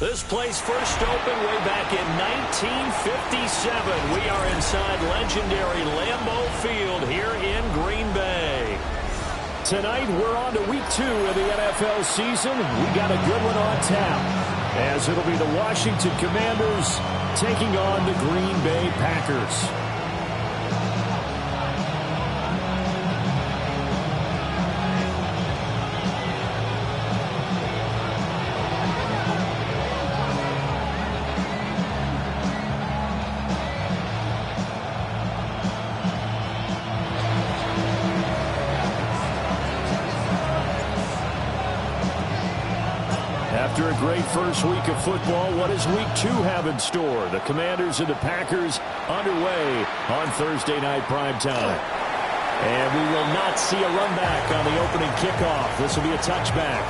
This place first opened way back in 1957. We are inside legendary Lambeau Field here in Green Bay. Tonight, we're on to week 2 of the NFL season. We got a good one on tap, as it'll be the Washington Commanders taking on the Green Bay Packers. After a great first week of football, what does week 2 have in store? The Commanders and the Packers underway on Thursday night primetime. And we will not see a run back on the opening kickoff. This will be a touchback.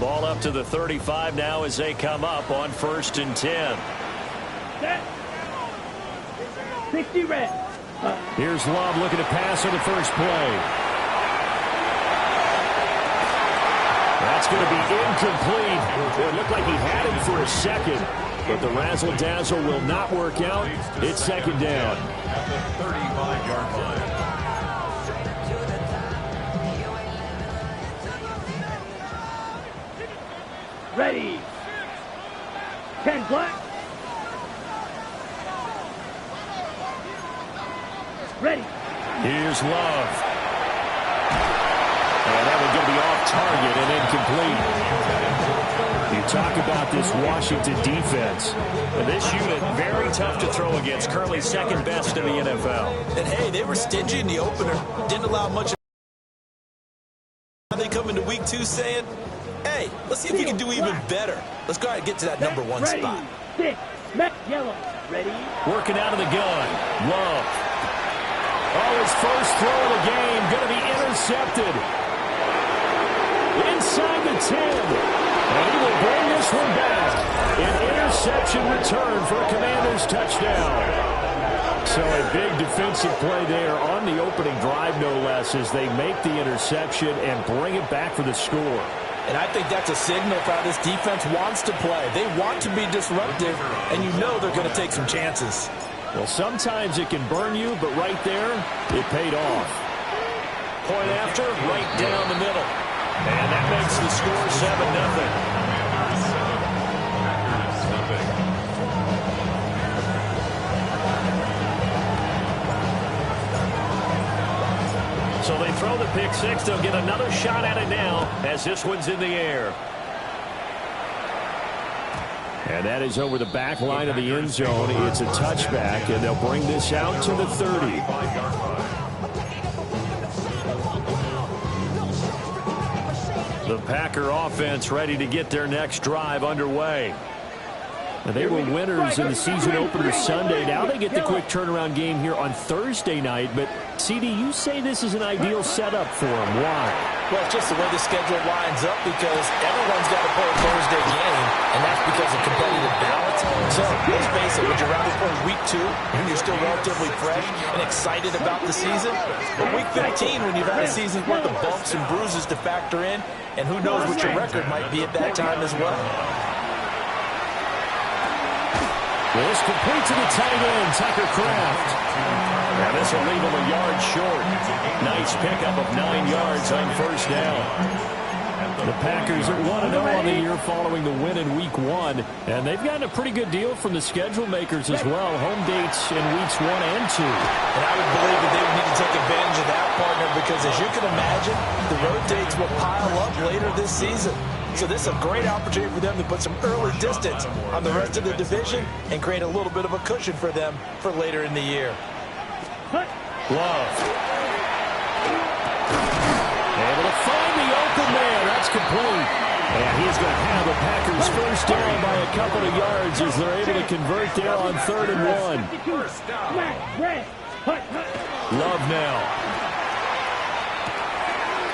Ball up to the 35 now as they come up on 1st and 10. Set. 60 red. Here's Love looking to pass on the first play. That's going to be incomplete. It looked like he had him for a second, but the razzle-dazzle will not work out. It's second down. At the 35-yard line. Ready. Ken Black. Ready. Here's Love. And that one going to be off target and incomplete. You talk about this Washington defense. And this unit, very tough to throw against. Currently second best in the NFL. And hey, they were stingy in the opener. Didn't allow much. They come into week 2 saying, hey, let's see if we can do even better. Let's go ahead and get to that number 1 spot. 6. Yellow. Ready. Working out of the gun. Love. Oh, his first throw of the game going to be intercepted. Inside the 10. And he will bring this one back. An interception return for a Commanders touchdown. So a big defensive play there on the opening drive, no less, as they make the interception and bring it back for the score. And I think that's a signal for how this defense wants to play. They want to be disruptive, and you know they're going to take some chances. Well, sometimes it can burn you, but right there, it paid off. Point after, right down the middle. And that makes the score 7-0. So they throw the pick six. They'll get another shot at it now as this one's in the air. And that is over the back line of the end zone. It's a touchback, and they'll bring this out to the 30. The Packer offense ready to get their next drive underway. Now, they were winners in the season opener Sunday. Now they get the quick turnaround game here on Thursday night. But, CD, you say this is an ideal setup for them. Why? Well, it's just the way the schedule lines up because everyone's got to play a Thursday game, and that's because of competitive balance. So, let's face it, when you're around for week 2, and you're still relatively fresh and excited about the season, but week 15, when you've had a season's worth of bumps and bruises to factor in, and who knows what your record might be at that time as well. This complete to the tight end, Tucker Kraft. And this will leave him a yard short. Nice pickup of 9 yards on first down. The Packers are 1-0 on the year following the win in week 1. And they've gotten a pretty good deal from the schedule makers as well. Home dates in weeks 1 and 2. And I would believe that they would need to take advantage of that, partner, because as you can imagine, the road dates will pile up later this season. So this is a great opportunity for them to put some early distance on the rest of the division and create a little bit of a cushion for them for later in the year. Love. Able to find the open man. That's complete. And he's going to have the Packers first down by a couple of yards as they're able to convert there on 3rd and 1. Love now.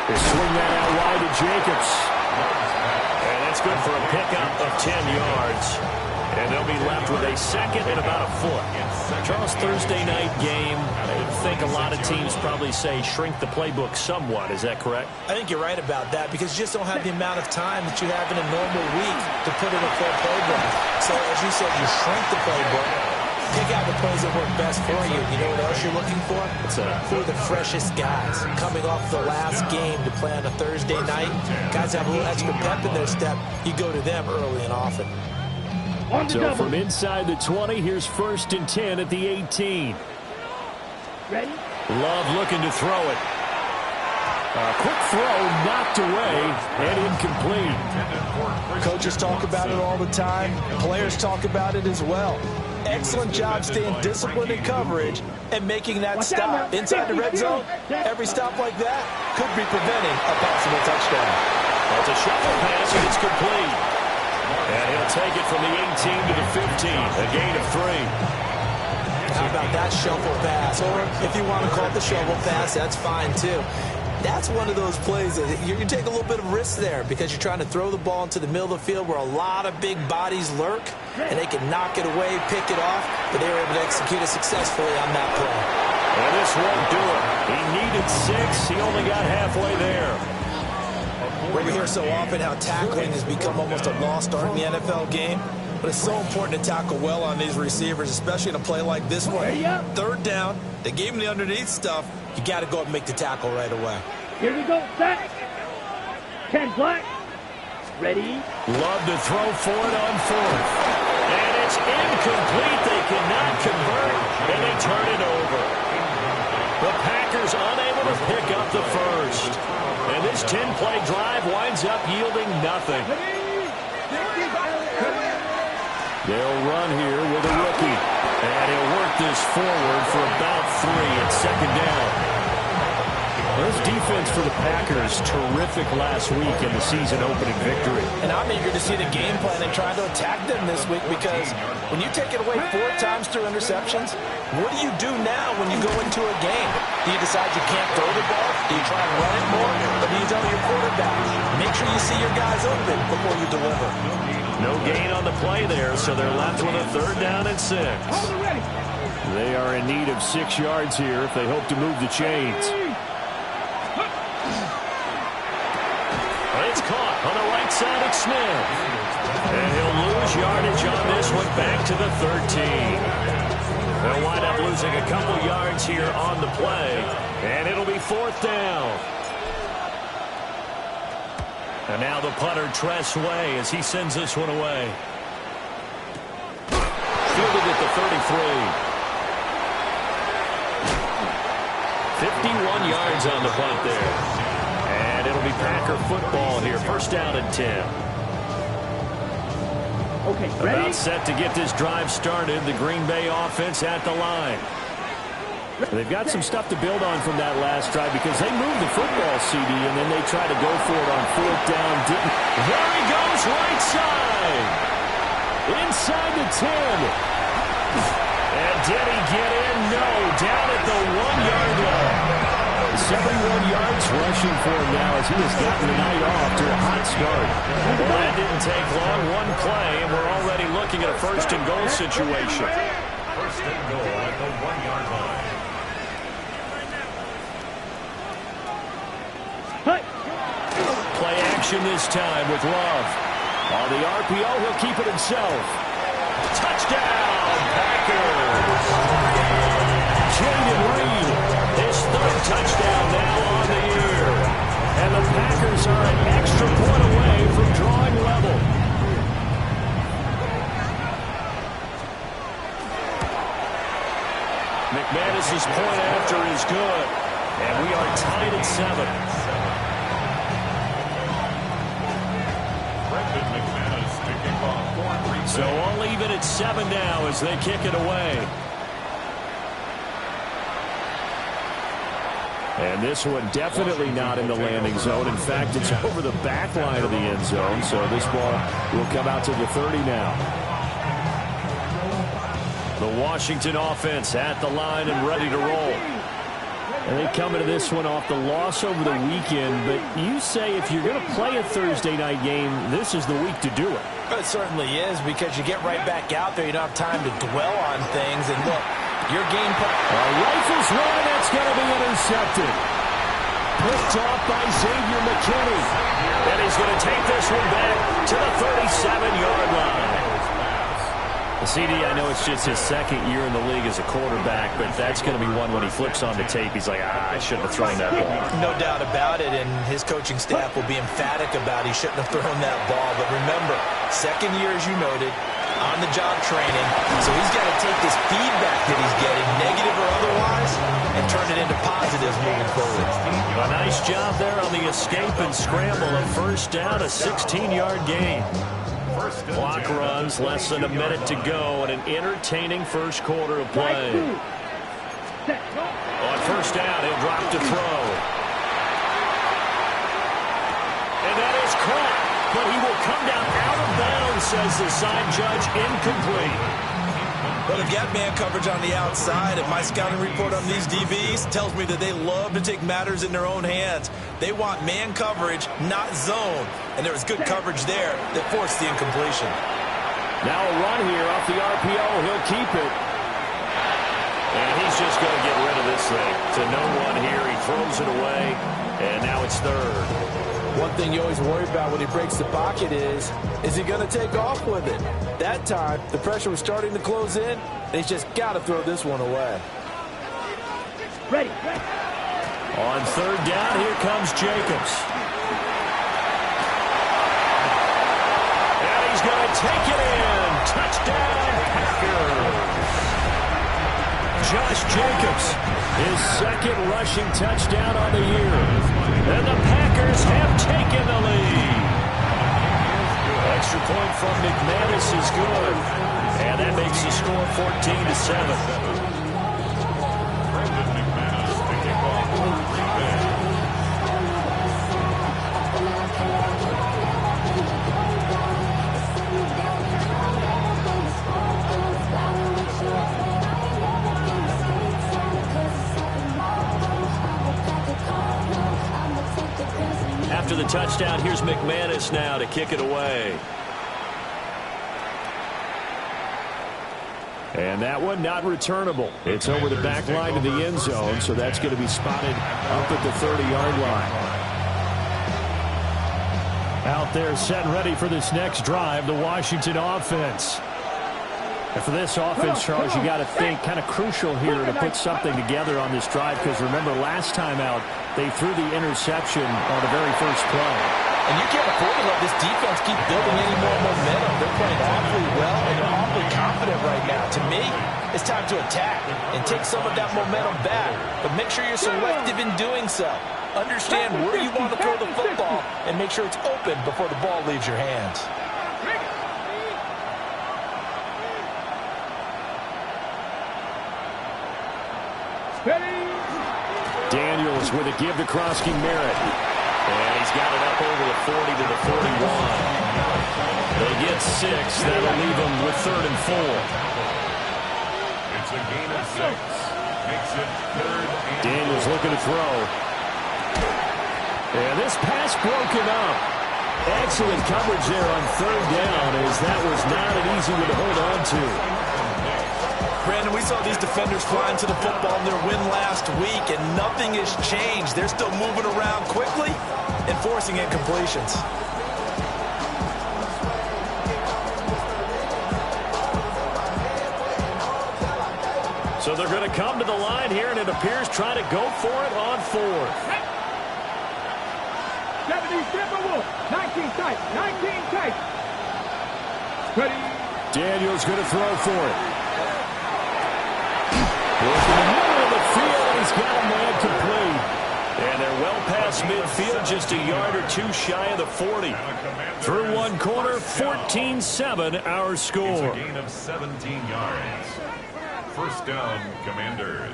They swing that out wide to Jacobs. And that's good for a pickup of 10 yards. And they'll be left with a second and about a foot. Charles, Thursday night game, I think a lot of teams probably say shrink the playbook somewhat. Is that correct? I think you're right about that because you just don't have the amount of time that you have in a normal week to put in a full playbook. So, as you said, you shrink the playbook. Pick out the plays that work best for you. You know what else you're looking for? Who are the freshest guys coming off the last game to play on a Thursday night? Guys have a little extra pep in their step. You go to them early and often. So from inside the 20, here's 1st and 10 at the 18. Ready? Love looking to throw it. A quick throw knocked away and incomplete. Coaches talk about it all the time. Players talk about it as well. Excellent job staying disciplined in coverage and making that stop inside the red zone. Every stop like that could be preventing a possible touchdown. That's a shuffle pass, and it's complete. And he'll take it from the 18 to the 15, a gain of 3. How about that shuffle pass? Or if you want to call it the shovel pass, that's fine too. That's one of those plays that you take a little bit of risk there because you're trying to throw the ball into the middle of the field where a lot of big bodies lurk, and they can knock it away, pick it off, but they were able to execute it successfully on that play. And this won't do it. He needed 6. He only got halfway there. We hear so often how tackling has become almost a lost art in the NFL game, but it's so important to tackle well on these receivers, especially in a play like this one. 3rd down, they gave him the underneath stuff. You got to go up and make the tackle right away. Here we go, set. Ken Black. Ready? Love to throw for it on 4th. And it's incomplete. They cannot convert, and they turn it over. The Packers unable to pick up the first. And this 10-play drive winds up yielding nothing. They'll run here with a rookie. And he'll work this forward for about 3 at 2nd down. This defense for the Packers, terrific last week in the season-opening victory. And I'm eager to see the game plan and try to attack them this week because when you take it away 4 times through interceptions, what do you do now when you go into a game? Do you decide you can't throw the ball? Do you try and run it more? Or do you tell your quarterback, make sure you see your guys open before you deliver? No gain on the play there, so they're left with a 3rd down and 6. They are in need of 6 yards here if they hope to move the chains. It's caught on the right side of Smith. And he'll lose yardage on this one back to the 13. They'll wind up losing a couple yards here on the play. And it'll be 4th down. And now the punter, Tress Way, as he sends this one away. Fielded at the 33. 51 yards on the punt there. And it'll be Packer football here. 1st down and 10. Okay, ready? About set to get this drive started. The Green Bay offense at the line. They've got some stuff to build on from that last drive because they moved the football, CD, and then they tried to go for it on 4th down. Didn't. There he goes, right side. Inside the 10. And did he get in? No. Down at the 1-yard line. 71 yards rushing for him now as he has gotten the night off to a hot start. Well, that didn't take long. 1 play, and we're already looking at a 1st and goal situation. 1st and goal at the 1-yard line. Play action this time with Love. On the RPO, he'll keep it himself. Touchdown, Packers! Jaden Reed, his 3rd touchdown now on the year. And the Packers are an extra point away from drawing level. McManus's point after is good. And we are tied at 7. So all even at 7 now as they kick it away. And this one definitely not in the landing zone. In fact, it's over the back line of the end zone. So this ball will come out to the 30 now. The Washington offense at the line and ready to roll. And they come into this one off the loss over the weekend. But you say if you're going to play a Thursday night game, this is the week to do it. It certainly is, because you get right back out there. You don't have time to dwell on things. And look, your game plan. Rifles one, and that's going to be intercepted. Picked off by Xavier McKinney. And he's going to take this one back to the 37-yard line. The CD, I know it's just his second year in the league as a quarterback, but that's going to be one when he flips on the tape. He's like, I shouldn't have thrown that ball. No doubt about it, and his coaching staff will be emphatic about he shouldn't have thrown that ball. But remember, second year, as you noted, on-the-job training, so he's got to take this feedback that he's getting, negative or otherwise, and turn it into positives moving forward. A nice job there on the escape and scramble. A first down, a 16-yard gain. Clock runs, less than a minute to go, and an entertaining first quarter of play. On first down, he'll drop to throw. And that is caught, but he will come down out of bounds, says the side judge, incomplete. But if you got man coverage on the outside, if my scouting report on these DBs tells me that they love to take matters in their own hands. They want man coverage, not zone. And there was good coverage there that forced the incompletion. Now a run here off the RPO. He'll keep it. And he's just going to get rid of this thing. To no one here. He throws it away. And now it's third. One thing you always worry about when he breaks the pocket is he going to take off with it? That time, the pressure was starting to close in, and he's just got to throw this one away. Ready. On third down, here comes Jacobs. And he's going to take it in. Touchdown, Packers. Josh Jacobs, his second rushing touchdown on the year. And the Packers have taken the lead. Extra point from McManus is good. And that makes the score 14-7. Brandon McManus to kick off for Green Bay. After the touchdown, here's McManus now to kick it away. And that one not returnable. It's over the back line to the end zone, so that's going to be spotted up at the 30-yard line. Out there set and ready for this next drive, the Washington offense. And for this offense, Charles, you got to think kind of crucial here to put something together on this drive, because remember last time out they threw the interception on the very first play. And you can't afford to let this defense keep building any more momentum. They're playing awfully well, and they're awfully confident right now. To me, it's time to attack and take some of that momentum back. But make sure you're selective in doing so. Understand where you want to throw the football and make sure it's open before the ball leaves your hands. Daniels with a give to Krosky Merritt. And he's got it up over the 40 to the 41. They get 6. That'll leave them with 3rd and 4. It's a gain of 6. Makes it 3rd and Daniels looking to throw. And this pass broken up. Excellent coverage there on 3rd down, as that was not an easy one to hold on to. Brandon, we saw these defenders flying to the football in their win last week, and nothing has changed. They're still moving around quickly and forcing incompletions. So they're going to come to the line here, and it appears trying to go for it on 4th. 19 tight. 19 tight. Ready. Daniels going to throw for it. Goes in the middle of the field. He's got a man complete. And they're well past midfield, just a yard or two shy of the 40. Through one quarter, 14-7 our score. It's a gain of 17 yards. First down, Commanders.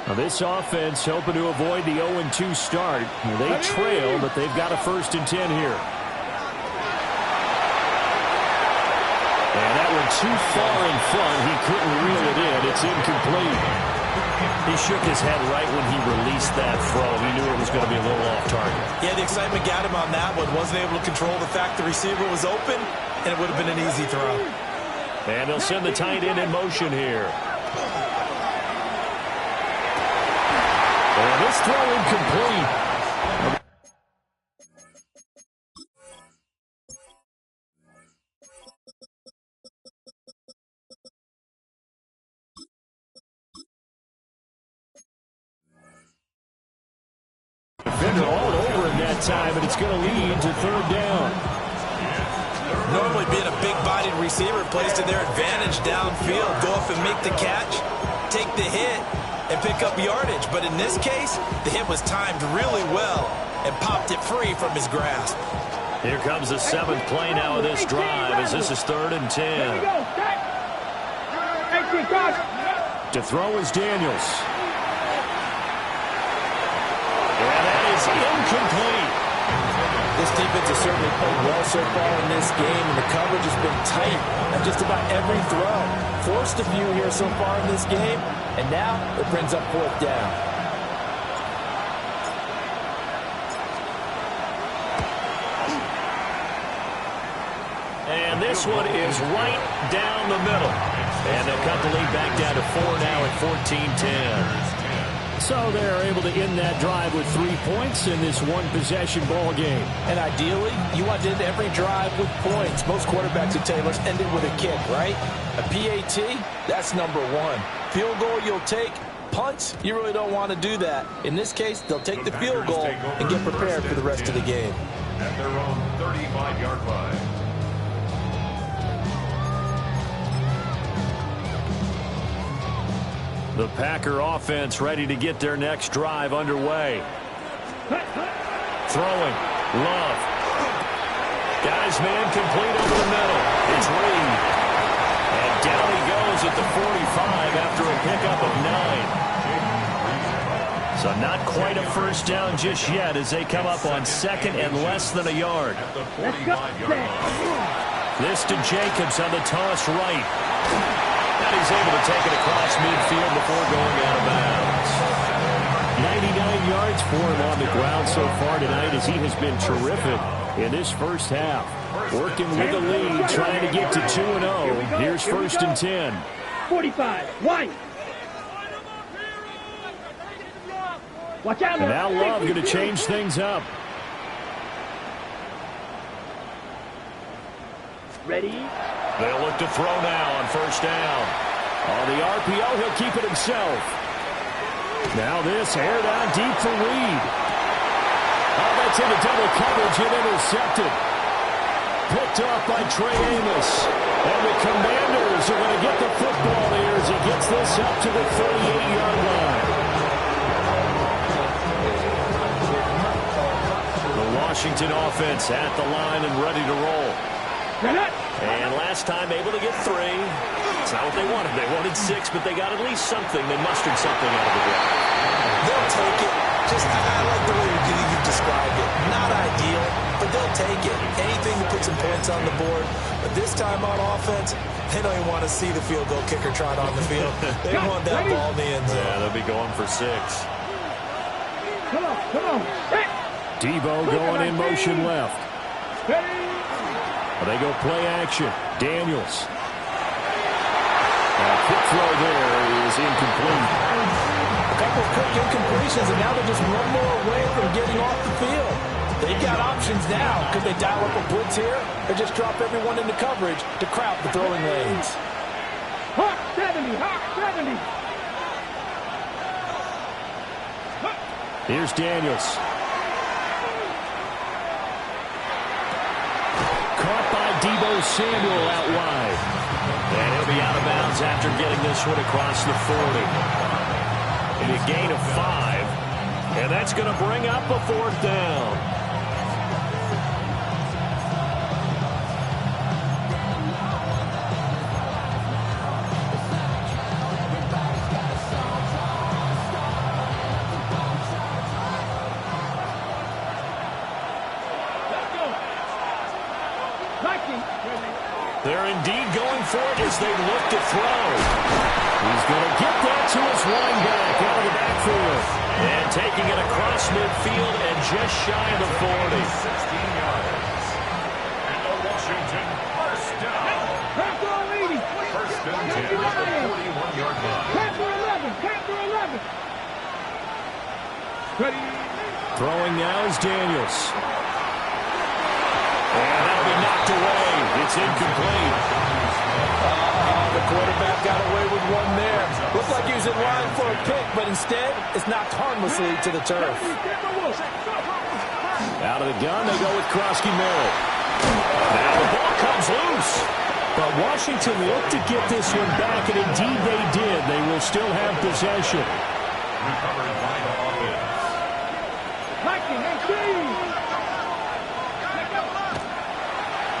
Now this offense hoping to avoid the 0-2 start. They trail, but they've got a 1st and 10 here. And that one too far in front. He couldn't reel it in. It's incomplete. He shook his head right when he released that throw. He knew it was going to be a little off target. Yeah, the excitement got him on that one. Wasn't able to control the fact the receiver was open, and it would have been an easy throw. And they'll send the tight end in motion here. And this throw incomplete. Defender all over in that time, and it's going to lead to third down. Normally being a big-bodied receiver plays to their advantage downfield. Go up and make the catch, take the hit, and pick up yardage. But in this case, the hit was timed really well and popped it free from his grasp. Here comes the seventh play now of this drive as this is 3rd and 10. To throw is Daniels. And that is incomplete. This defense has certainly played well so far in this game, and the coverage has been tight on just about every throw. Forced a few here so far in this game, and now it brings up 4th down. And this one is right down the middle. And they'll cut the lead back down to 4 now at 14-10. So they're able to end that drive with 3 points in this one-possession ball game. And ideally, you want to end every drive with points. Most quarterbacks would tell you, let's end it with a kick, right? A PAT, that's number 1. Field goal you'll take. Punts, you really don't want to do that. In this case, they'll take the field goal and get prepared for the rest of the game. At their own 35-yard line. The Packer offense ready to get their next drive underway. Throwing. Love. Got his man complete over the middle. It's Reed. And down he goes at the 45 after a pickup of 9. So not quite a first down just yet as they come up on 2nd and less than a yard. This to Jacobs on the toss right. And he's able to take it across midfield before going out of bounds. 99 yards for him on the ground so far tonight as he has been terrific in this first half. Working with the lead, trying to get to 2-0. Here's 1st and 10. 45, wide. Watch out. And now Love going to change things up. Ready? They'll look to throw now on 1st down. On the RPO, he'll keep it himself. Now this, air down deep for Reed. Oh, that's into double coverage and intercepted. Picked off by Trey Amos. And the Commanders are going to get the football here as he gets this up to the 38-yard line. The Washington offense at the line and ready to roll. And last time able to get 3. It's not what they wanted. They wanted 6, but they got at least something. They mustered something out of the drive. They'll take it. Just, I like the way you've described it. Not ideal, but they'll take it. Anything to put some points on the board. But this time on offense, they don't even want to see the field goal kicker trot on the field. They want that ball in the end zone. Yeah, they'll be going for 6. Come on. Debo going in motion left. They go play action. Daniels. A quick throw there is incomplete. A couple of quick incompletions, and now they're just one more away from getting off the field. They've got options now. Could they dial up a blitz here or just drop everyone into coverage to crowd the throwing lanes? Hawk 70. Here's Daniels. Caught by Debo Samuel out wide. And he'll be out of bounds after getting this one across the 40. And a gain of 5. And that's going to bring up a 4th down. They're indeed going for it as they look to throw. He's going to get that to his wideback. taking it across midfield and just shy of the 40. 16 yards. And the Washington first down. First and 10 at the 41-yard line. Capture 11. Ready. Throwing now is Daniels. And that'll be knocked away. It's incomplete. The quarterback got away with one there. Looked like he was in line for a pick, but instead, it's knocked harmlessly to the turf. Out of the gun, they go with Krosky-Merritt. Now the ball comes loose. But Washington looked to get this one back, and indeed they did. They will still have possession. Recovered by the offense.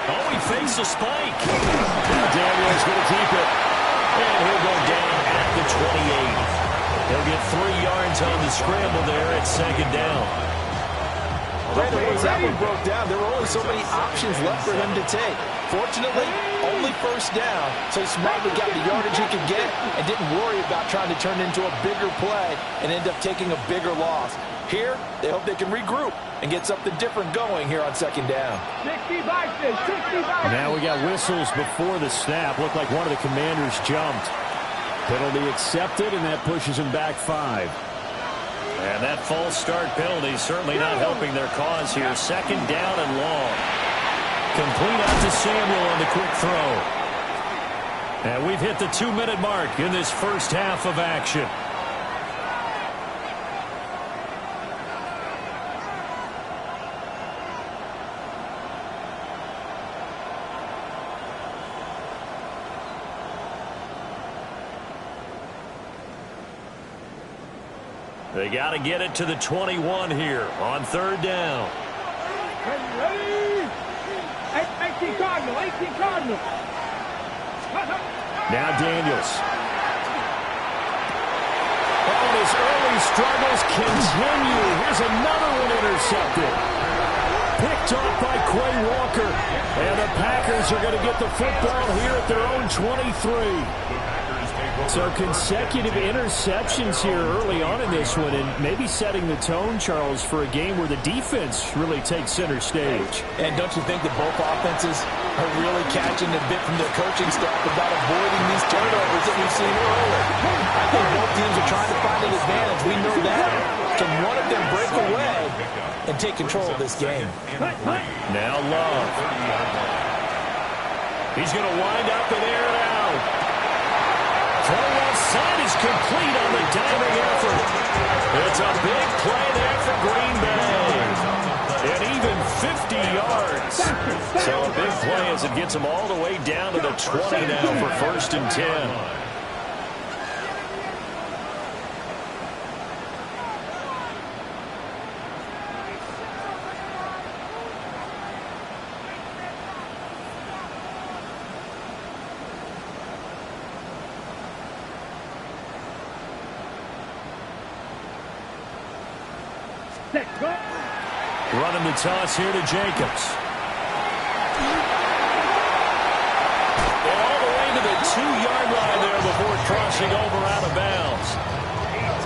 Oh, he fakes a spike. Daniels going to keep it. And he'll go down at the 28. He'll get 3 yards on the scramble there at second down. Brandon, once that one broke down, there were only so many options left for him to take. Fortunately, only first down, so he smartly got the yardage he could get and didn't worry about trying to turn into a bigger play and end up taking a bigger loss. Here, they hope they can regroup and get something different going here on second down. 65. Now we got whistles before the snap. Looked like one of the Commanders jumped. Penalty accepted, and that pushes him back 5. And that false start penalty certainly not helping their cause here. Second down and long. Complete out to Samuel on the quick throw. And we've hit the 2-minute mark in this first half of action. They got to get it to the 21 here on third down. Ready. 18 Cardinal. Now Daniels. Oh, his early struggles continue. Here's another one intercepted. Picked off by Quay Walker. And the Packers are going to get the football here at their own 23. So consecutive interceptions here early on in this one, and maybe setting the tone, Charles, for a game where the defense really takes center stage. And don't you think that both offenses are really catching a bit from their coaching staff about avoiding these turnovers that we've seen earlier? I think both teams are trying to find an advantage. We know that. Can one of them break away and take control of this game? Now Love. He's going to wind up and air it out. Throw outside is complete on the diving effort. It's a big play there for Green Bay. And even 50 yards. So a big play as it gets them all the way down to the 20 now for first and 10. Running the toss here to Jacobs. All the way to the 2-yard line there before crossing over out of bounds.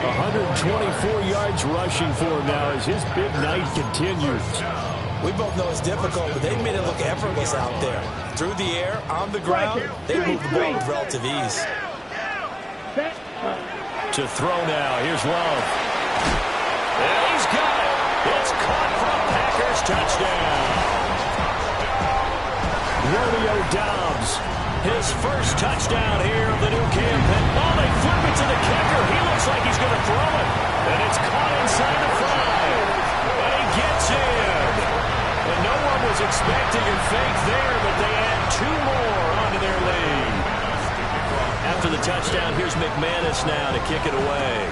124 yards rushing for him now as his big night continues. We both know it's difficult, but they made it look effortless out there. Through the air, on the ground, they moved the ball with relative ease. To throw now, here's Love. And he's got it. It's caught for a Packers touchdown. Romeo Doubs, his first touchdown here of the new campaign. Oh, they flip it to the kicker. He looks like he's going to throw it. And it's caught inside the 5. And he gets in. And no one was expecting a fake there, but they add 2 more onto their lead. After the touchdown, here's McManus now to kick it away.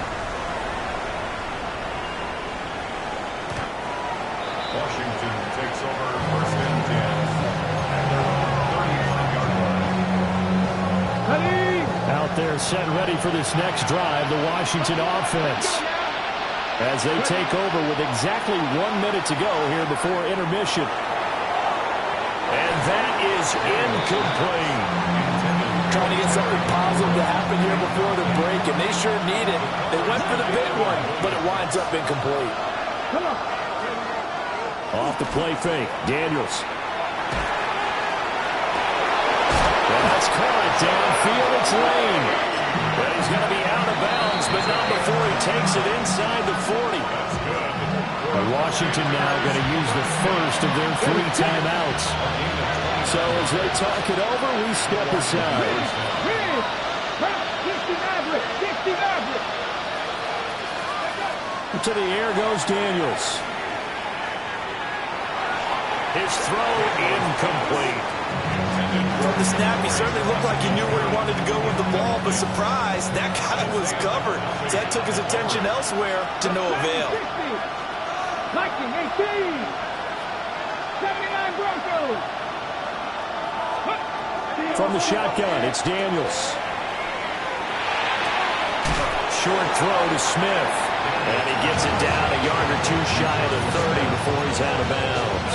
Washington takes over first and 10 at their own 35-yard line. Out there set ready for this next drive, the Washington offense. As they take over with exactly 1 minute to go here before intermission. And that is incomplete. trying to get something positive to happen here before the break, and they sure need it. They went for the big one, but it winds up incomplete. Come on. Off the play fake, Daniels. Well, that's caught downfield. It's Lane. Well, he's going to be out of bounds, but not before he takes it inside the 40. Washington now going to use the first of their 3 timeouts. So as they talk it over, we step aside. To the air goes Daniels. His throw incomplete. From the snap, he certainly looked like he knew where he wanted to go with the ball, but surprise, that guy was covered. So that took his attention elsewhere to no avail. 1918. 79 Broncos. From the shotgun, it's Daniels. Short throw to Smith. And he gets it down a yard or 2 shy of the 30 before he's out of bounds.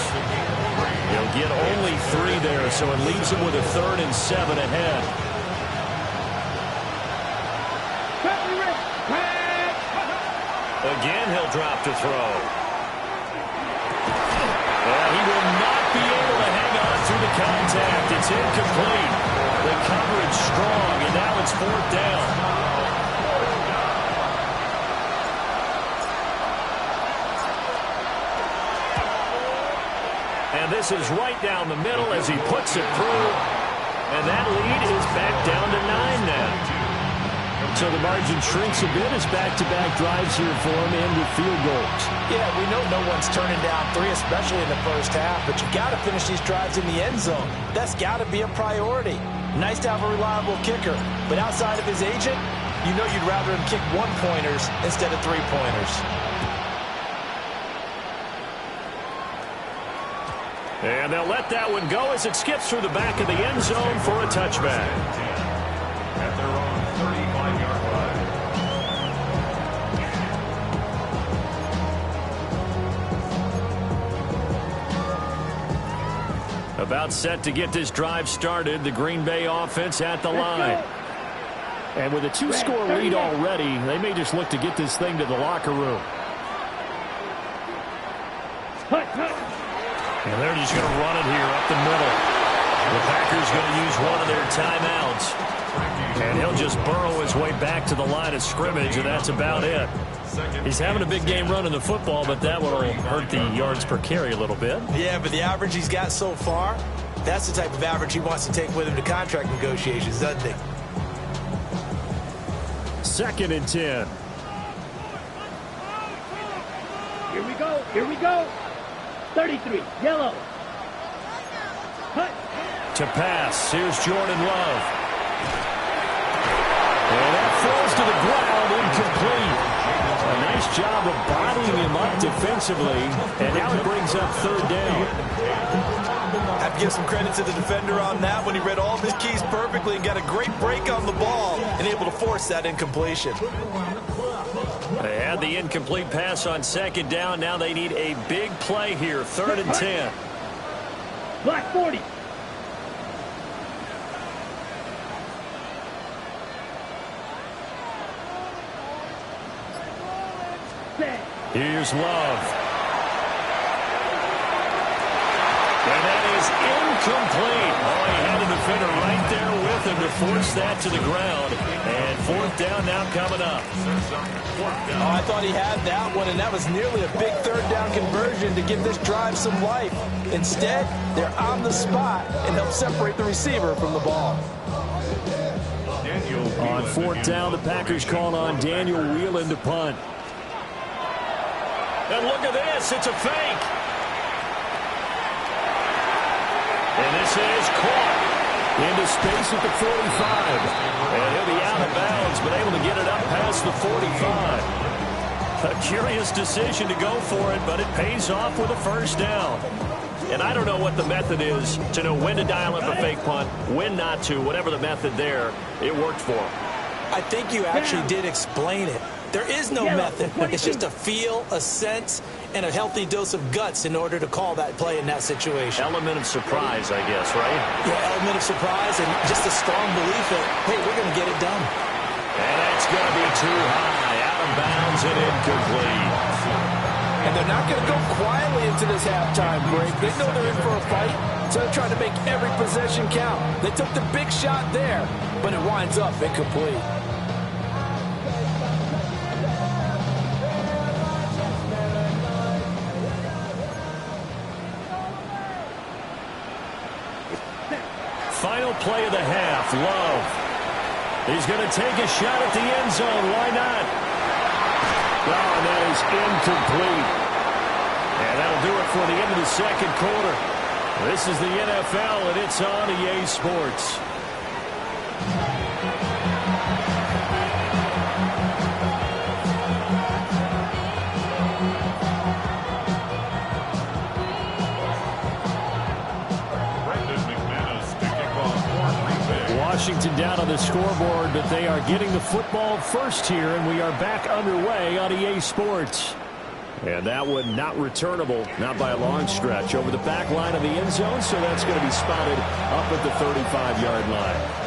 He'll get only 3 there, so it leaves him with a 3rd and 7 ahead. Again, he'll drop to throw. Well, he will not be able to hang on through the contact. It's incomplete. The coverage strong, and now it's 4th down. And this is right down the middle as he puts it through. And that lead is back down to 9 now. So the margin shrinks a bit as back-to-back drives here for him and with field goals. Yeah, we know no one's turning down 3, especially in the first half, but you got to finish these drives in the end zone. That's got to be a priority. Nice to have a reliable kicker, but outside of his agent, you know you'd rather him kick 1-pointers instead of 3-pointers. And they'll let that one go as it skips through the back of the end zone for a touchback. At their own 35-yard line. About set to get this drive started, the Green Bay offense at the line. And with a 2-score lead already, they may just look to get this thing to the locker room. And they're just going to run it here up the middle. The Packers going to use one of their timeouts. And he'll just burrow his way back to the line of scrimmage, and that's about it. He's having a big game running the football, but that will hurt the yards per carry a little bit. Yeah, but the average he's got so far, that's the type of average he wants to take with him to contract negotiations, doesn't he? 2nd and 10. Here we go. Here we go. 33, yellow. Hut. To pass, here's Jordan Love. And that falls to the ground, incomplete. A nice job of bodying him up defensively, and now it brings up 3rd down. Have to give some credit to the defender on that when he read all of his keys perfectly and got a great break on the ball and able to force that incompletion. They had the incomplete pass on 2nd down. Now they need a big play here, 3rd and 10. Black 40. Here's Love. And that is incomplete. Oh, he had a defender right there with him to force that to the ground. And 4th down now coming up. Oh, I thought he had that one, and that was nearly a big 3rd down conversion to give this drive some life. Instead, they're on the spot and help separate the receiver from the ball. On 4th down, the Packers call on Daniel Whelan to punt. And look at this. It's a fake. And this is caught into space at the 45. And he'll be out of bounds, but able to get it up past the 45. A curious decision to go for it, but it pays off with a 1st down. And I don't know what the method is to know when to dial up a fake punt, when not to, whatever the method there, it worked for him. I think you actually did explain it. There is no method. It's just a feel, a sense, and a healthy dose of guts in order to call that play in that situation. Element of surprise, I guess, right? Yeah, element of surprise and just a strong belief that, hey, we're going to get it done. And that's going to be too high, out of bounds and incomplete. And they're not going to go quietly into this halftime break. They know they're in for a fight, so they're trying to make every possession count. They took the big shot there, but it winds up incomplete. Final play of the half, Love. He's going to take a shot at the end zone. Why not? Oh, and that is incomplete. And that'll do it for the end of the second quarter. This is the NFL, and it's on EA Sports. Washington down on the scoreboard, but they are getting the football first here, and we are back underway on EA Sports. And that one not returnable, not by a long stretch, over the back line of the end zone, so that's going to be spotted up at the 35-yard line.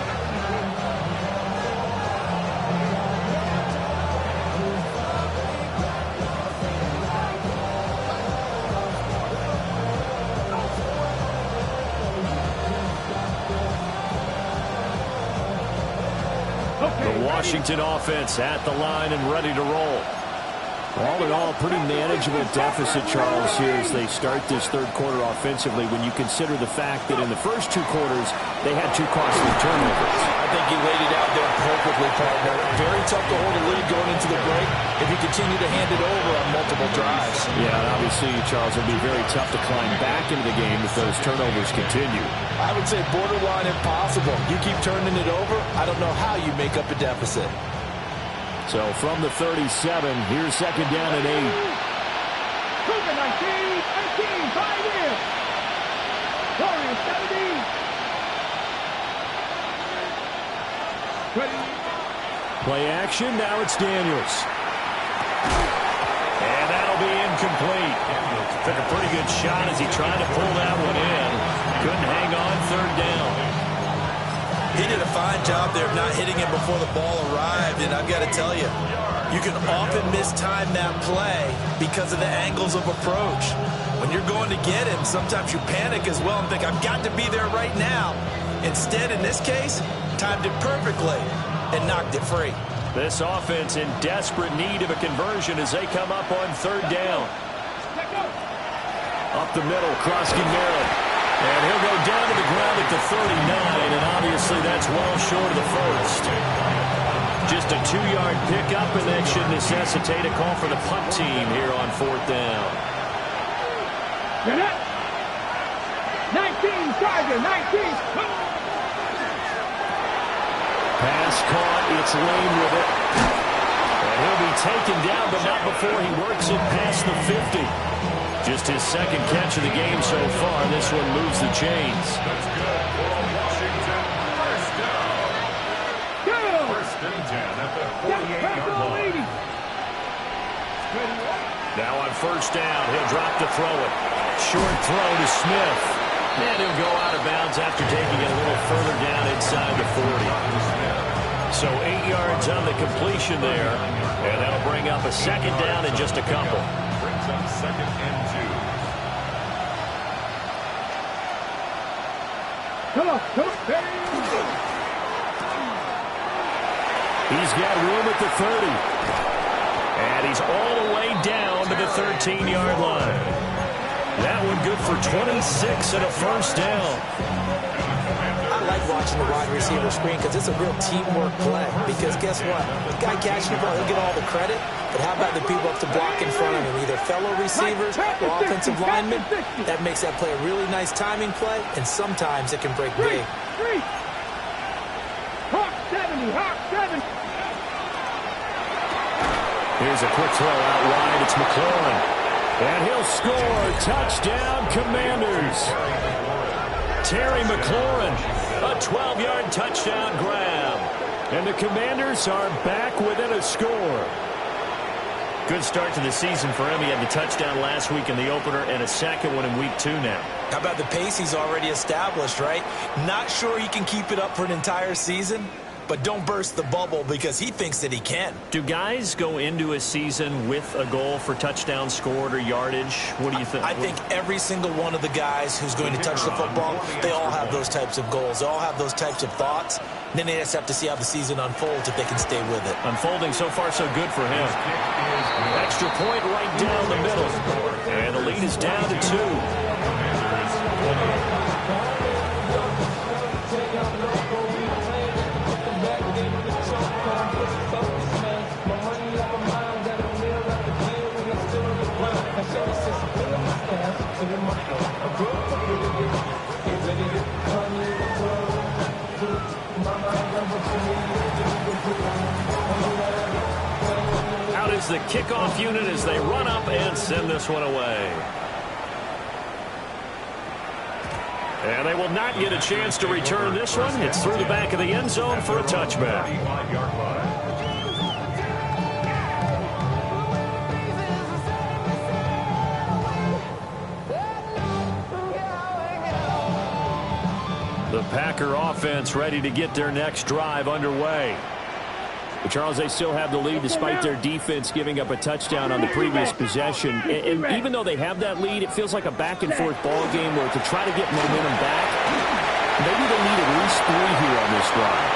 Washington offense at the line and ready to roll. All in all, pretty manageable deficit, Charles, here as they start this third quarter offensively when you consider the fact that in the first two quarters they had two costly turnovers. I think you laid it out there perfectly, partner. Very tough to hold a lead going into the break if you continue to hand it over on multiple drives. Yeah, and obviously, Charles, it'll be very tough to climb back into the game if those turnovers continue. I would say borderline impossible. You keep turning it over, I don't know how you make up a deficit. So from the 37, here's second down and 8. 19, 19, 5 in. Warriors 17. 20. Play action, now it's Daniels. And that'll be incomplete. Took a pretty good shot as he tried to pull that one in. Couldn't hang on third down. He did a fine job there of not hitting him before the ball arrived, and I've got to tell you, you can often mistime that play because of the angles of approach. When you're going to get him, sometimes you panic as well and think, I've got to be there right now. Instead, in this case, timed it perfectly and knocked it free. This offense in desperate need of a conversion as they come up on third down. Up the middle, Krosky Merritt. And he'll go down to the ground at the 39, and obviously that's well short of the first. Just a 2-yard pickup, and that should necessitate a call for the punt team here on fourth down. 19, Tiger, 19. Pass caught, it's Lane with it. And he'll be taken down, but not before he works it past the 50. Just his second catch of the game so far. This one moves the chains. That's good for Washington. First down. First and 10 at the 48-yard line. Now on first down, he'll drop to throw it. Short throw to Smith. And he'll go out of bounds after taking it a little further down inside the 40. So 8 yards on the completion there. And that'll bring up a second down in just a couple. Brings up second and 2. Come on. He's got room at the 30. And he's all the way down to the 13-yard line. That one good for 26 and a first down. I like watching the wide receiver screen because it's a real teamwork play. Because guess what? The guy catching the ball, he'll get all the credit. But how about the people up to block in front of him? Either fellow receivers or offensive linemen. That makes that play a really nice timing play, and sometimes it can break big. Hawk 70, Hawk 70. Here's a quick throw out wide. It's McLaurin. And he'll score. Touchdown, Commanders. Terry McLaurin, a 12-yard touchdown grab. And the Commanders are back within a score. Good start to the season for him. He had the touchdown last week in the opener and a second one in week 2 now. How about the pace he's already established, right? Not sure he can keep it up for an entire season, but don't burst the bubble because he thinks that he can. Do guys go into a season with a goal for touchdown scored or yardage? What do you think? I think every single one of the guys who's going to touch the football, they all have those types of goals. They all have those types of thoughts. And then they just have to see how the season unfolds if they can stay with it. Unfolding so far so good for him. Extra point right down the middle. And the lead is down to 2. Out is the kickoff unit as they run up and send this one away. And they will not get a chance to return this one. It's through the back of the end zone for a touchback. The Packer offense ready to get their next drive underway. But Charles, they still have the lead despite their defense giving up a touchdown on the previous possession. And even though they have that lead, it feels like a back-and-forth ball game where to try to get momentum back, maybe they need at least 3 here on this drive.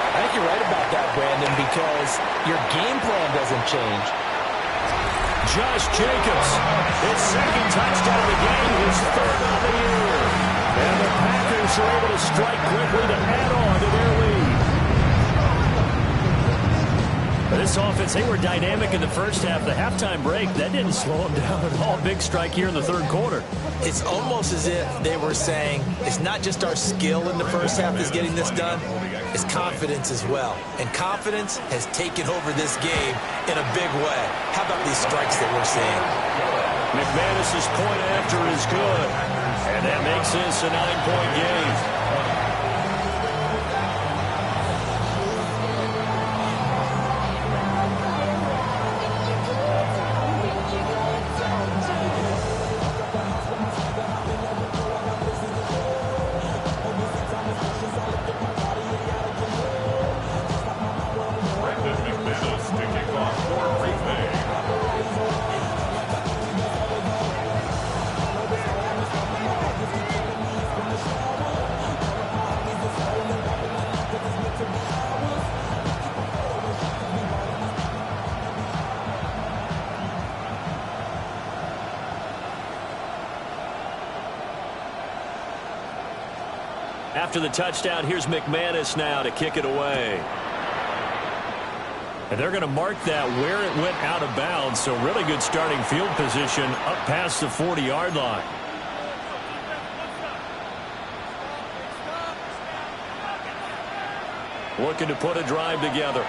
I think you're right about that, Brandon, because your game plan doesn't change. Josh Jacobs, his second touchdown of the game, his 3rd on the year. And the Packers are able to strike quickly to add on to their lead. This offense, they were dynamic in the first half. The halftime break, that didn't slow them down at all. Big strike here in the 3rd quarter. It's almost as if they were saying, it's not just our skill in the first half that's getting this done, it's confidence as well. And confidence has taken over this game in a big way. How about these strikes that we're seeing? McManus's point after is good. And that makes this a 9-point game. After the touchdown, here's McManus now to kick it away. And they're going to mark that where it went out of bounds, so really good starting field position up past the 40-yard line. Looking to put a drive together.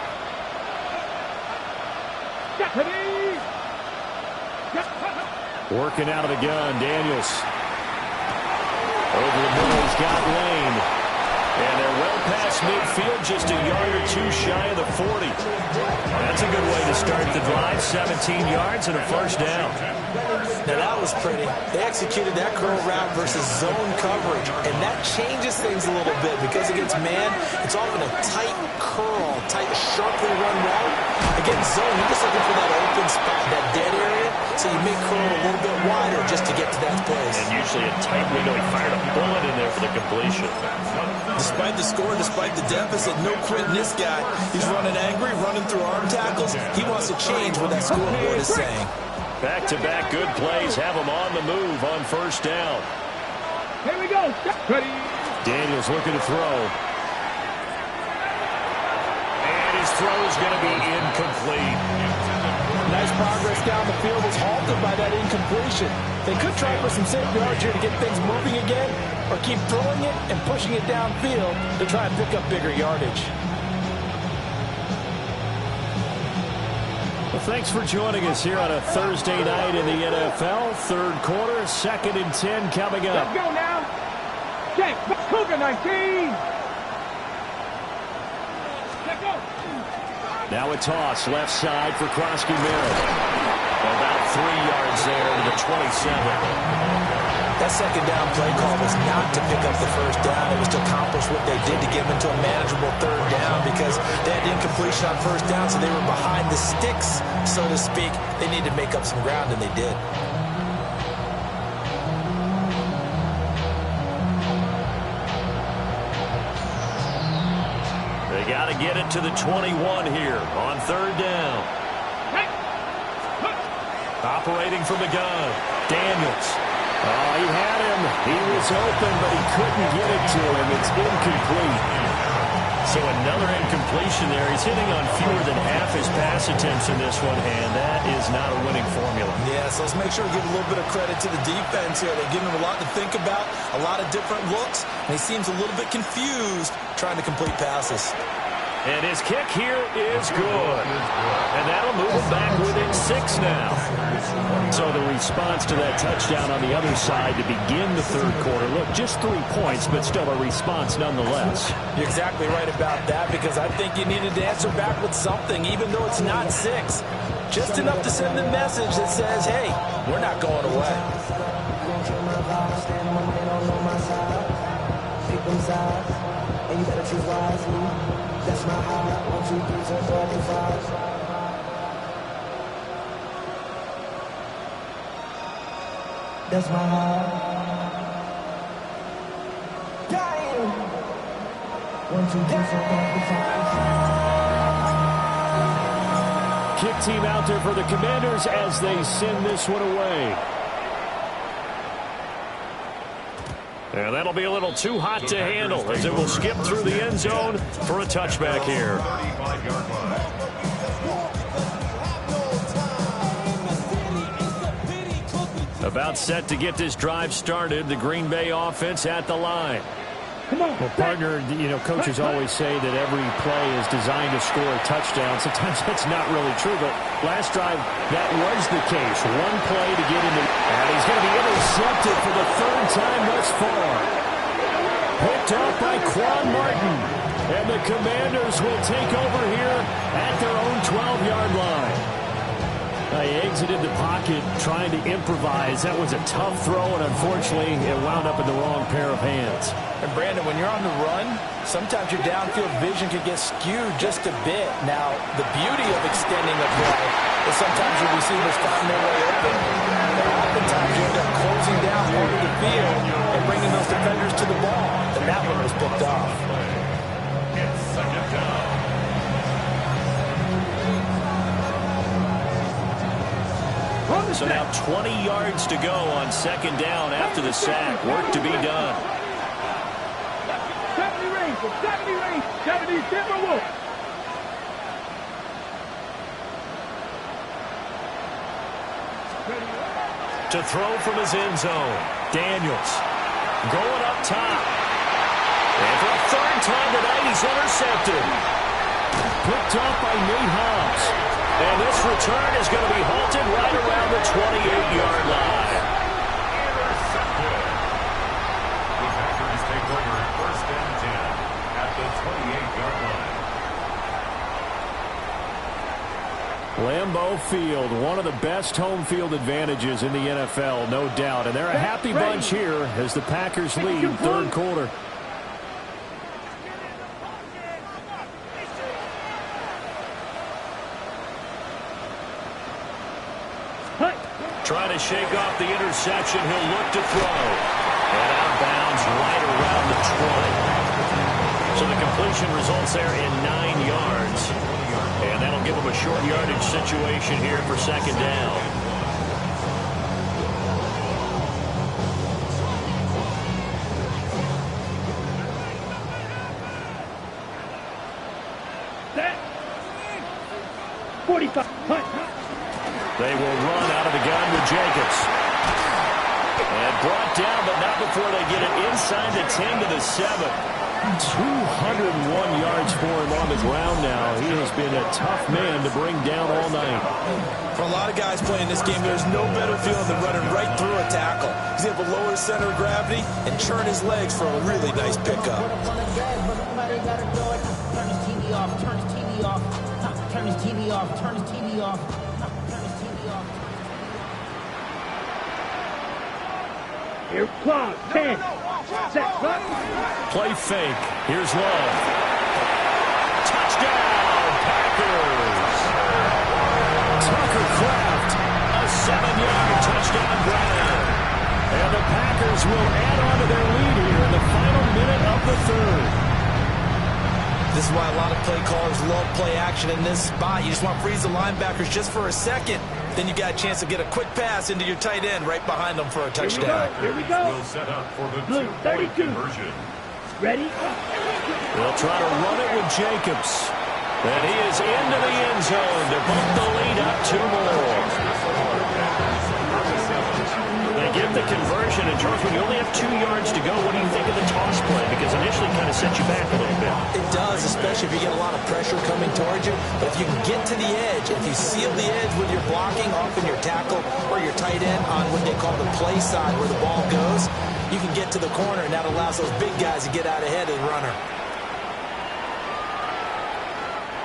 Working out of the gun, Daniels. Over the middle, he's got Lane. And they're well past midfield, just a yard or 2 shy of the 40. That's a good way to start the drive. 17 yards and a first down. Now that was pretty. They executed that curl route versus zone coverage, and that changes things a little bit because against man, it's often a tight curl, tight, sharply run route. Against zone, you're just looking for that open spot, that dead area, so you make curl a little bit wider just to get to that place. And usually a tight window. He fired a bullet in there for the completion. Despite the score, despite the deficit, no quitting this guy. He's running angry, running through arm tackles. He wants to change what that scoreboard is saying. Back-to-back good plays have him on the move on first down. Here we go. Ready. Daniels looking to throw. And his throw is going to be incomplete. Nice progress down the field is halted by that incompletion. They could try for some safe yards here to get things moving again, or keep throwing it and pushing it downfield to try and pick up bigger yardage. Well, thanks for joining us here on a Thursday night in the NFL. 3rd quarter, 2nd and 10 coming up. Let's go now. Check. Cougar 19. Let's go. Now a toss left side for Krosky Merritt. About 3 yards there to the 27. That second down play call was not to pick up the first down. It was to accomplish what they did to get them into a manageable third down because they had incompletion on first down, so they were behind the sticks, so to speak. They needed to make up some ground, and they did. They got to get it to the 21 here on third down. Operating from the gun, Daniels. Oh, he had him. He was open, but he couldn't get it to him. It's incomplete. So another incompletion there. He's hitting on fewer than half his pass attempts in this one, and that is not a winning formula. Yeah, so let's make sure we give a little bit of credit to the defense here. They're giving him a lot to think about, a lot of different looks, and he seems a little bit confused trying to complete passes. And his kick here is good. And that'll move him back within 6 now. So the response to that touchdown on the other side to begin the third quarter. Look, just 3 points, but still a response nonetheless. You're exactly right about that because I think you needed to answer back with something, even though it's not 6. Just enough to send the message that says, hey, we're not going away. And you better choose wisely. That's my heart. 1, 2, 3, 4, 5. That's my heart. Dying. 1, 2, 3, 4, 5. Kick team out there for the Commanders as they send this one away. And that'll be a little too hot to handle as it will skip through the end zone for a touchback here. About set to get this drive started, the Green Bay offense at the line. Well, partner, coaches always say that every play is designed to score a touchdown. Sometimes that's not really true, but last drive, that was the case. One play to get into, and he's going to be intercepted for the 3rd time thus far. Picked off by Quan Martin, and the Commanders will take over here at their own 12-yard line. He exited the pocket trying to improvise. That was a tough throw, and unfortunately, it wound up in the wrong pair of hands. And Brandon, when you're on the run, sometimes your downfield vision can get skewed just a bit. Now, the beauty of extending a play is sometimes your receivers find their way open, but oftentimes you end up closing down part of the field and bringing those defenders to the ball, and that one was picked off. It's second down. So now 20 yards to go on second down after the sack. Work to be done. 70 range, 70 Timberwolves. To throw from his end zone, Daniels going up top. And for a 3rd time tonight, he's intercepted. Picked off by Nate Hobbs. And this return is going to be halted right around the 28-yard line. Intercepted. The Packers take over 1st and 10 at the 28-yard line. Lambeau Field, one of the best home field advantages in the NFL, no doubt. And they're a happy bunch here as the Packers lead 3rd quarter. Trying to shake off the interception. He'll look to throw. And out of bounds right around the 20. So the completion results there in 9 yards. And that'll give him a short yardage situation here for second down. That 45. They will run out of the gun with Jacobs. And brought down, but not before they get it inside the 10 to the 7. 201 yards for him on the ground now. He has been a tough man to bring down all night. For a lot of guys playing this game, there's no better feeling than running right through a tackle. He's able to lower his center of gravity and churn his legs for a really nice pickup. Turn his TV off. Turn his TV off. Turn his TV off. Turn his TV off. Turn his TV off. Here, clock, 10. Set, run. Play fake. Here's Love. Touchdown, Packers. Tucker Kraft, a 7-yard touchdown grab. And the Packers will add on to their lead here in the final minute of the third. This is why a lot of play callers love play action in this spot. You just want to freeze the linebackers just for a second. Then you got a chance to get a quick pass into your tight end right behind them for a touchdown. Here we go. Will set up for the Blue, 2-point 32. conversion. Ready? They'll try to run it with Jacobs. And he is into the end zone to bump the lead up 2 more. They get the conversion, and Charles, when you only have 2 yards to go, what do you think of the toss play? Because initially it kind of sets you back a little bit. It does, especially if you get a lot of pressure coming towards you. But if you can get to the edge, if you seal the edge with your blocking, often your tackle or your tight end on what they call the play side where the ball goes, you can get to the corner, and that allows those big guys to get out ahead of the runner.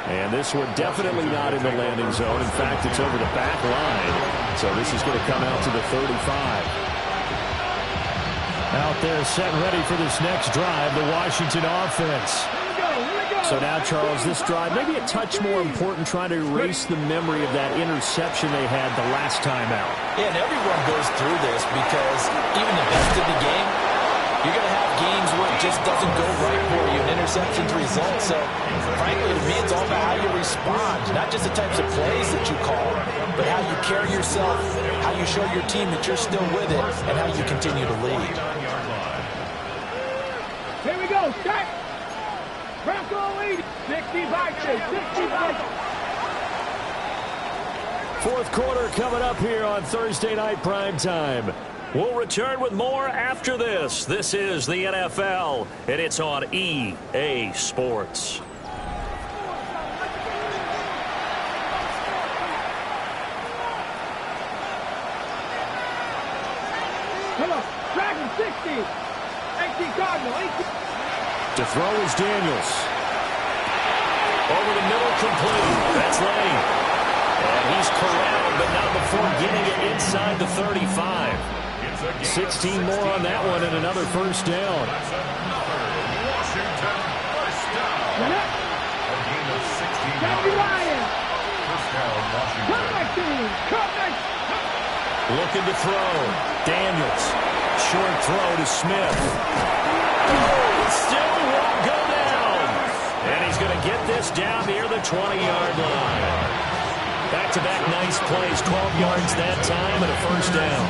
And this one definitely not in the landing zone. In fact, it's over the back line. So this is going to come out to the 35. Out there set and ready for this next drive, the Washington offense. So now, Charles, this drive, maybe a touch more important, trying to erase the memory of that interception they had the last time out. Yeah, and everyone goes through this because even the best of the game, you're going to have games where it just doesn't go right for you, and interceptions result. So, frankly, to me, it's all about how you respond, not just the types of plays that you call, but how you carry yourself, how you show your team that you're still with it, and how you continue to lead. Here we go. Check. Bronco 80. 65. Fourth quarter coming up here on Thursday Night Primetime. We'll return with more after this. This is the NFL, and it's on EA Sports. Come on. Dragon 60. 18 Cardinal. 18. To throw is Daniels. Over the middle, complete. That's Lane. And he's corralled, but not before getting it inside the 35. 16 more on that one and another first down. That's another Washington first down. A gain of 16 yards. First down, Washington. Looking to throw. Daniels. Short throw to Smith. It still won't go down. And he's going to get this down near the 20-yard line. Back-to-back nice plays. 12 yards that time and a first down.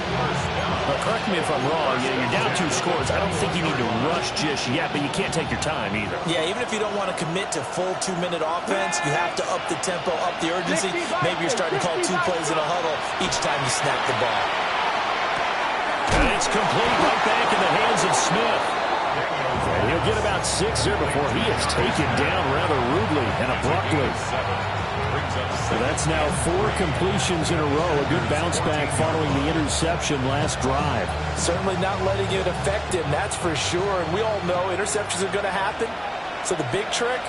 Well, correct me if I'm wrong. You're down 2 scores. I don't think you need to rush just yet, but you can't take your time either. Yeah, even if you don't want to commit to full 2-minute offense, you have to up the tempo, up the urgency. Maybe you're starting to call 2 plays in a huddle each time you snap the ball. And it's complete right back in the hands of Smith. And he'll get about 6 here before he is taken down rather rudely and abruptly. So that's now 4 completions in a row. A good bounce back following the interception last drive. Certainly not letting it affect him, that's for sure. And we all know interceptions are going to happen. So the big trick,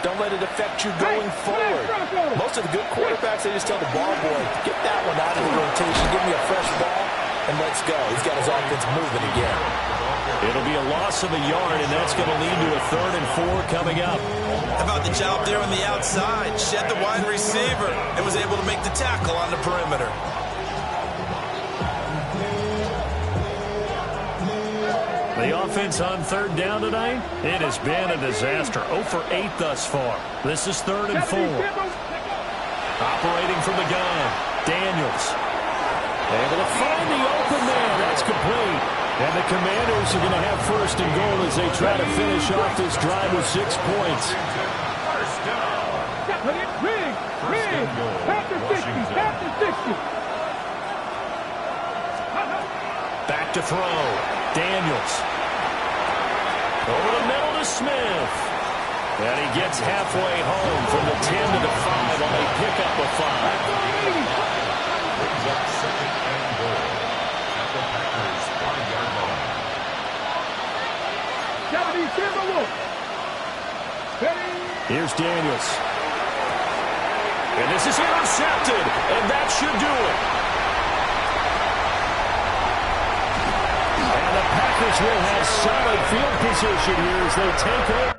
don't let it affect you going forward. Most of the good quarterbacks, they just tell the ball boy, get that one out of the rotation, give me a fresh ball, and let's go. He's got his offense moving again. It'll be a loss of a yard, and that's going to lead to a 3rd and 4 coming up. How about the job there on the outside? Shed the wide receiver and was able to make the tackle on the perimeter. The offense on 3rd down tonight, it has been a disaster. 0 for 8 thus far. This is 3rd and 4. Operating from the gun, Daniels. Able to find the open man. That's complete. And the Commanders are going to have 1st and goal as they try to finish off this drive with 6 points. First down. Back to throw. Daniels. Over the middle to Smith. And he gets halfway home from the 10 to the 5 on a pickup of 5. Brings up 2nd and goal. At the Packers 5-yard line. Here's Daniels. And this is intercepted. And that should do it. And the Raiders will have solid field position here as they take over.